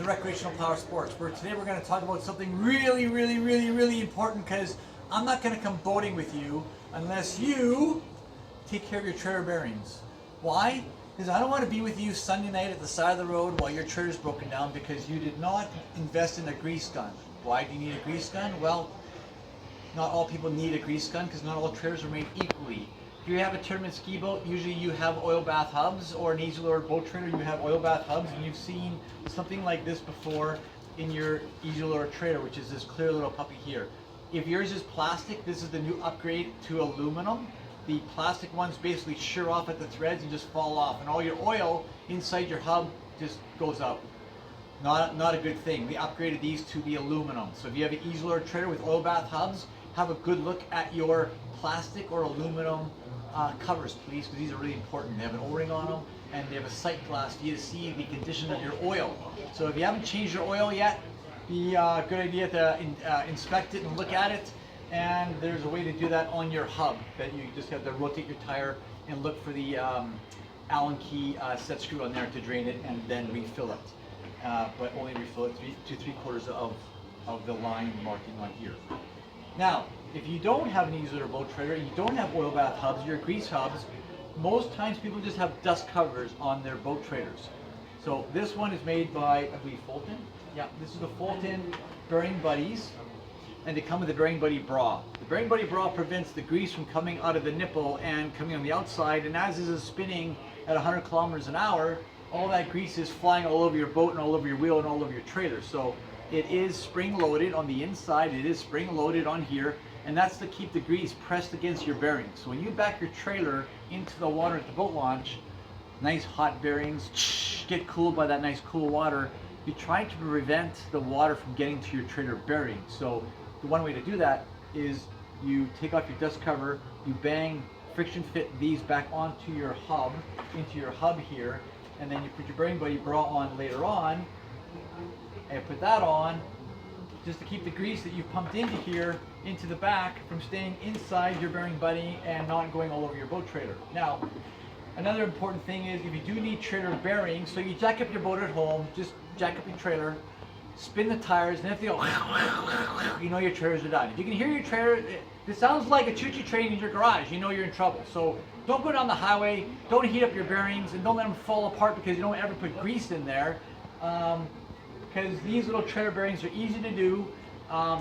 Recreational Power Sports, where today we're going to talk about something really important, because I'm not going to come boating with you unless you take care of your trailer bearings. Why? Because I don't want to be with you Sunday night at the side of the road while your trailer's broken down because you did not invest in a grease gun. Why do you need a grease gun? Well, not all people need a grease gun because not all trailers are made equally. If you have a tournament ski boat, usually you have oil bath hubs, or an easy loader boat trailer, you have oil bath hubs, and you've seen something like this before in your easy loader trailer, which is this clear little puppy here. If yours is plastic, this is the new upgrade to aluminum. The plastic ones basically shear off at the threads and just fall off, and all your oil inside your hub just goes out. Not a good thing. We upgraded these to the aluminum. So if you have an easy loader trailer with oil bath hubs, have a good look at your plastic or aluminum covers, please, because these are really important. They have an O-ring on them, and they have a sight glass for you to see the condition of your oil. So if you haven't changed your oil yet, be a good idea to inspect it and look at it. And there's a way to do that on your hub, that you just have to rotate your tire and look for the Allen key set screw on there to drain it and then refill it. But only refill it 3 to 3/4 of the line marking on here. Now, if you don't have an easy loader boat trailer, and you don't have oil bath hubs, your grease hubs, most times people just have dust covers on their boat trailers. So this one is made by, I believe, Fulton. Yeah, this is the Fulton Bearing Buddies, and they come with the Bearing Buddy bra. The Bearing Buddy bra prevents the grease from coming out of the nipple and coming on the outside, and as this is spinning at 100 kilometers an hour, all that grease is flying all over your boat and all over your wheel and all over your trailer. So it is spring loaded on the inside, it is spring loaded on here, and that's to keep the grease pressed against your bearings. So when you back your trailer into the water at the boat launch, nice hot bearings, get cooled by that nice cool water, you're trying to prevent the water from getting to your trailer bearings. So the one way to do that is you take off your dust cover, you bang friction fit these back onto your hub, into your hub here, and then you put your Bearing Buddy bra on later on, and put that on just to keep the grease that you've pumped into here, into the back, from staying inside your Bearing Buddy and not going all over your boat trailer. Now, another important thing is if you do need trailer bearings, so you jack up your boat at home, just jack up your trailer, spin the tires, and if they go, you know your trailers are done. If you can hear your trailer, it sounds like a choo-choo train in your garage, you know you're in trouble. So don't go down the highway, don't heat up your bearings, and don't let them fall apart because you don't ever put grease in there. Because these little trailer bearings are easy to do,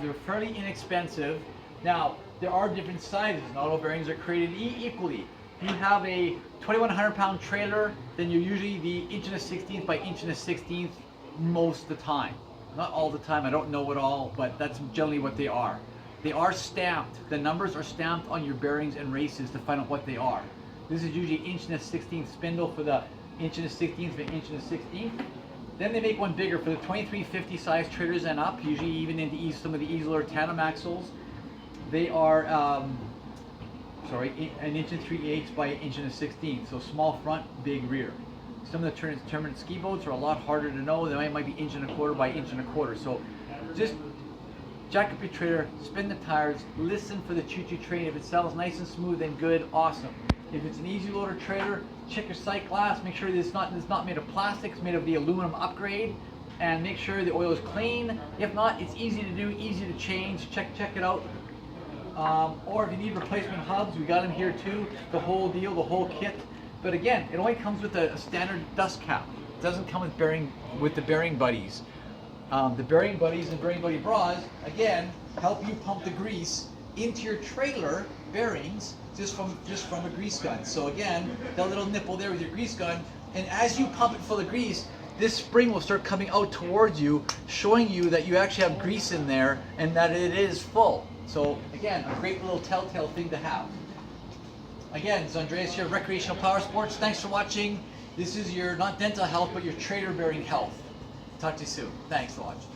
they're fairly inexpensive. Now, there are different sizes, not all bearings are created equally. If you have a 2,100 pound trailer, then you're usually the 1 1/16 by 1 1/16 most of the time. Not all the time, I don't know it all, but that's generally what they are. They are stamped, the numbers are stamped on your bearings and races to find out what they are. This is usually 1 1/16 spindle for the 1 1/16 by 1 1/16. Then they make one bigger for the 2350 size trailers and up, usually even into some of the easy loader tandem axles. They are, 1 3/8 by 1 1/16, so small front, big rear. Some of the tournament ski boats are a lot harder to know. They might be 1 1/4 by 1 1/4. So just jack up your trailer, spin the tires, listen for the choo-choo train. If it sounds nice and smooth and good, awesome. If it's an easy loader trailer, check your sight glass, make sure that it's not made of plastic, it's made of the aluminum upgrade, and make sure the oil is clean. If not, it's easy to do, easy to change, check it out. Or if you need replacement hubs, we got them here too, the whole deal, the whole kit. But again, it only comes with a standard dust cap. It doesn't come with the Bearing Buddies. The Bearing Buddies and Bearing Buddy bras, again, help you pump the grease into your trailer bearings just from a grease gun. So again, that little nipple there with your grease gun, and as you pump it full of grease, this spring will start coming out towards you, showing you that you actually have grease in there and that it is full. So again, a great little telltale thing to have. Again, it's Andreas here, Recreational Power Sports. Thanks for watching. This is your, not dental health, but your trailer bearing health. Talk to you soon. Thanks for watching.